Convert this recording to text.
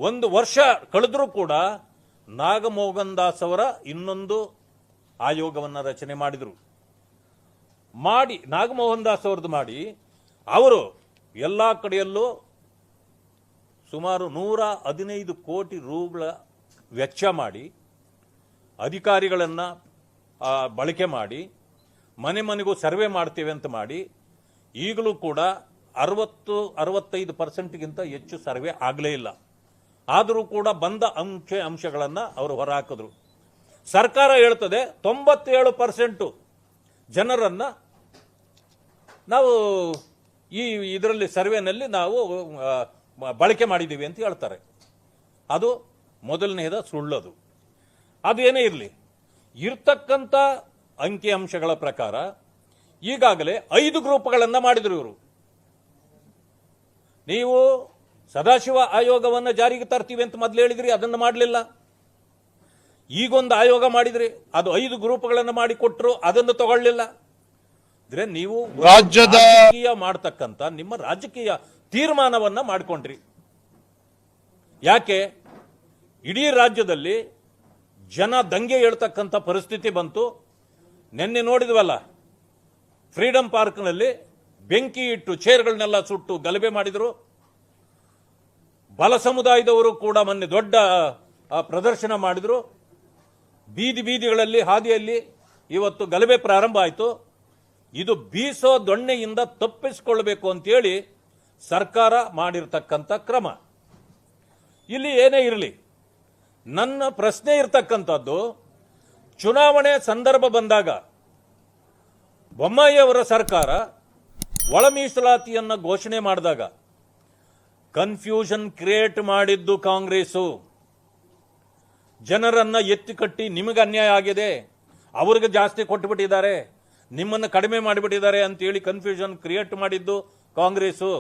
ಒಂದು ವರ್ಷ ಕಳೆದರೂ ಕೂಡ ನಾಗಮೋಹನ್ ದಾಸ್ ಅವರ ಇನ್ನೊಂದು ಆಯೋಗವನ್ನು ರಚನೆ ಮಾಡಿದರು. ನಾಗಮೋಹನ್ ದಾಸ್ ಅವ್ರದ್ದು ಮಾಡಿ ಅವರು ಎಲ್ಲ ಕಡೆಯಲ್ಲೂ ಸುಮಾರು 115 ಕೋಟಿ ರೂಗಳ ವೆಚ್ಚ ಮಾಡಿ ಅಧಿಕಾರಿಗಳನ್ನು ಬಳಕೆ ಮಾಡಿ ಮನೆ ಮನೆಗೂ ಸರ್ವೆ ಮಾಡ್ತೇವೆ ಅಂತ ಮಾಡಿ ಈಗಲೂ ಕೂಡ 60-65% ಹೆಚ್ಚು ಸರ್ವೆ ಆಗಲೇ ಇಲ್ಲ. ಆದರೂ ಕೂಡ ಬಂದ ಅಂಶಗಳನ್ನು ಅವರು ಹೊರಹಾಕಿದ್ರು. ಸರ್ಕಾರ ಹೇಳ್ತದೆ 97% ಜನರನ್ನು ನಾವು ಇದರಲ್ಲಿ ಸರ್ವೆನಲ್ಲಿ ನಾವು ಬಳಕೆ ಮಾಡಿದ್ದೀವಿ ಅಂತ ಹೇಳ್ತಾರೆ. ಅದು ಮೊದಲನೇದ ಸುಳ್ಳದು. ಅದು ಏನೇ ಇರಲಿ, ಇರ್ತಕ್ಕಂಥ ಅಂಕಿಅಂಶಗಳ ಪ್ರಕಾರ ಈಗಾಗಲೇ 5 ಗ್ರೂಪ್ಗಳನ್ನು ಮಾಡಿದ್ರು ಇವರು. ನೀವು ಸದಾಶಿವ ಆಯೋಗವನ್ನು ಜಾರಿಗೆ ತರ್ತೀವಿ ಅಂತ ಮೊದಲು ಹೇಳಿದ್ರಿ, ಅದನ್ನು ಮಾಡಲಿಲ್ಲ. ಈಗೊಂದು ಆಯೋಗ ಮಾಡಿದ್ರಿ, ಅದು 5 ಗ್ರೂಪ್ಗಳನ್ನು ಮಾಡಿಕೊಟ್ರು, ಅದನ್ನು ತಗೊಳ್ಳಿಲ್ಲ. ಅಂದ್ರೆ ನೀವು ರಾಜಕೀಯ ಮಾಡ್ತಕ್ಕಂಥ ನಿಮ್ಮ ರಾಜಕೀಯ ತೀರ್ಮಾನವನ್ನ ಮಾಡಿಕೊಂಡ್ರಿ. ಯಾಕೆ ಇಡೀ ರಾಜ್ಯದಲ್ಲಿ ಜನ ದಂಗೆ ಹೇಳ್ತಕ್ಕಂಥ ಪರಿಸ್ಥಿತಿ ಬಂತು. ನಿನ್ನೆ ನೋಡಿದ್ವಲ್ಲ, ಫ್ರೀಡಂ ಪಾರ್ಕ್ನಲ್ಲಿ ಬೆಂಕಿ ಇಟ್ಟು ಚೇರ್ಗಳನ್ನೆಲ್ಲ ಸುಟ್ಟು ಗಲಭೆ ಮಾಡಿದ್ರು. ಬಲ ಸಮುದಾಯದವರು ಕೂಡ ಮೊನ್ನೆ ದೊಡ್ಡ ಪ್ರದರ್ಶನ ಮಾಡಿದ್ರು. ಬೀದಿಗಳಲ್ಲಿ ಹಾದಿಯಲ್ಲಿ ಇವತ್ತು ಗಲಭೆ ಪ್ರಾರಂಭ ಆಯಿತು. ಇದು ಬೀಸೋ ದೊಣ್ಣೆಯಿಂದ ತಪ್ಪಿಸಿಕೊಳ್ಳಬೇಕು ಅಂತೇಳಿ ಸರ್ಕಾರ ಮಾಡಿರ್ತಕ್ಕಂಥ ಕ್ರಮ. ಇಲ್ಲಿ ಏನೇ ಇರಲಿ, ನನ್ನ ಪ್ರಶ್ನೆ ಇರ್ತಕ್ಕಂಥದ್ದು, ಚುನಾವಣೆ ಸಂದರ್ಭ ಬಂದಾಗ ಬೊಮ್ಮಾಯಿ ಅವರ ಸರ್ಕಾರ ಒಳ ಮೀಸಲಾತಿಯನ್ನು ಘೋಷಣೆ ಮಾಡಿದಾಗ ಕನ್ಫ್ಯೂಷನ್ ಕ್ರಿಯೇಟ್ ಮಾಡಿದ್ದು ಕಾಂಗ್ರೆಸ್ಸು. ಜನರನ್ನ ಎತ್ತಿಕಟ್ಟಿ ನಿಮಗೆ ಅನ್ಯಾಯ ಆಗಿದೆ, ಅವ್ರಿಗೆ ಜಾಸ್ತಿ ಕೊಟ್ಟುಬಿಟ್ಟಿದ್ದಾರೆ, ನಿಮ್ಮನ್ನು ಕಡಿಮೆ ಮಾಡಿಬಿಟ್ಟಿದ್ದಾರೆ ಅಂತೇಳಿ ಕನ್ಫ್ಯೂಷನ್ ಕ್ರಿಯೇಟ್ ಮಾಡಿದ್ದು ಕಾಂಗ್ರೆಸ್ಸು.